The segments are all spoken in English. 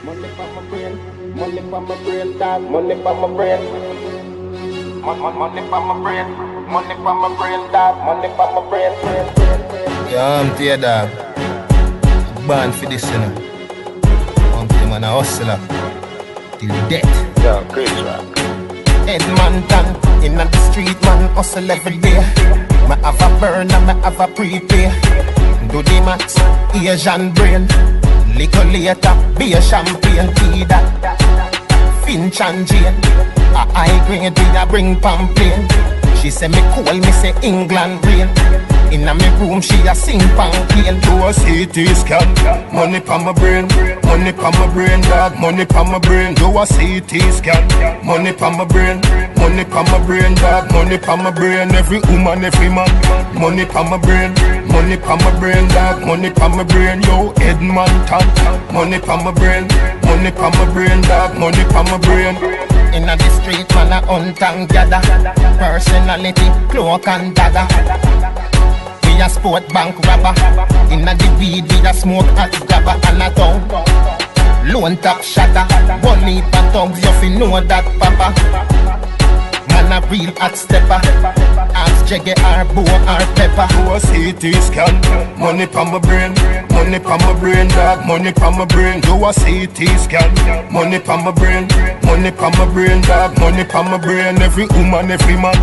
Money for my brain, money for my brain, dog. Money for my brain. Money for my brain, money for my brain, dog. Money for my brain. Yeah, I'm here, dog. I'm born for this, you know. I'm here, man, a hustler. Till death. Yo, Chris Rock. Edmonton, in the street, man, hustle every day. Me have a burner, me have a prepay. Do the max, Asian brain. Little later, be a champagne, tea that. Finch and Jane, a high grade, we a bring pamphlet. She say me cool, me say England rain. Inna me room, she a sing pamphlet. Do a CT scan, money pa my brain, money pa my brain, dog, money pa my brain. Do a CT scan, money pa my brain, money pa my brain, dog, money pa my brain. Every woman, every man, money pa my brain, money pa my brain, dog, money pa my brain. Yo, Edmonton, money pa my brain, money pa my brain, dog, money pa my brain. Inna the street, man, a hunt and gather. Personality, cloak and dagger. We a sport bank robber. Inna the weed, we a smoke hot grabber and a tongue. Lone top shatter. One heap of tongues, you fi know that, papa. Man a real hot stepper. Ask Jaggy or Bo or Pepper. Do a CT scan, money pa my brain, money pa my brain, dog, money pa my brain. Do a CT scan, money pa my brain, money pa my brain, dog, money pa my brain. Every woman, every man,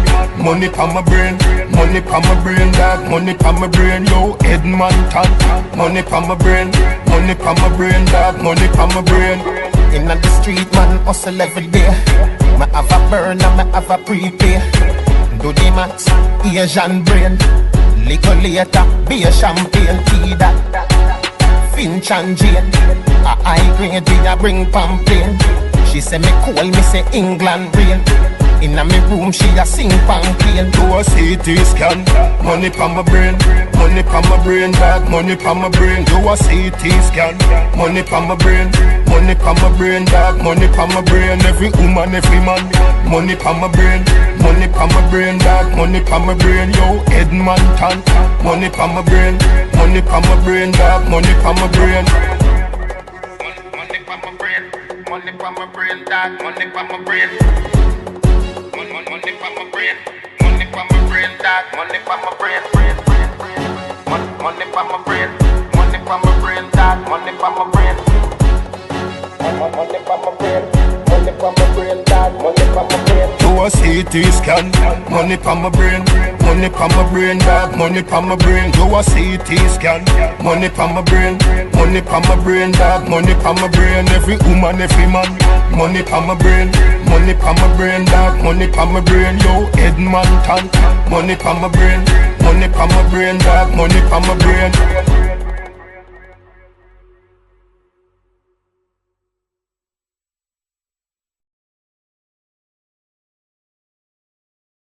money pa my brain, money pa my brain, dog, money pa my brain. Yo, Edmonton, money pa my brain, money pa my brain, dog, money pa my brain. Inna the street, man, hustle every day. Me have a burner, me have a prepay. Do the max, Asian brain. Little later, be a champagne, tea that. Finch and Jane, a high grade, we a bring pamphlet. She say me cool, me say England rain. Inna me room, she a sing pamphlet. Do a CT scan, money pa my brain, money pa my brain, dog, money pa my brain. Do a CT scan, money pa my brain, money pa my brain, dog, money pa my brain. Every woman, every man, money pa my brain, money pa my brain, dog, money pa my brain. Yo, Edmonton, money pa my brain, money pa my brain, dog, money pa my brain. Money for my brain, money for my brain, dog. Money for my brain. Money for my brain, money for my brain, dog. Money for my brain, money for my brain, money for my brain, dog. Money for my brain, money for my brain, money for my brain, dog. Money for my brain. Do a CT scan, money pa my brain, money pa my brain, dog, money pa my brain. Do a CT scan, money pa my brain, money pa my brain, dog, money pa my brain. Every woman, every man, money pa my brain, money pa my brain, dog, money pa my brain. Yo, Edmonton, money pa my brain, money pa my brain, dog, money pa my brain.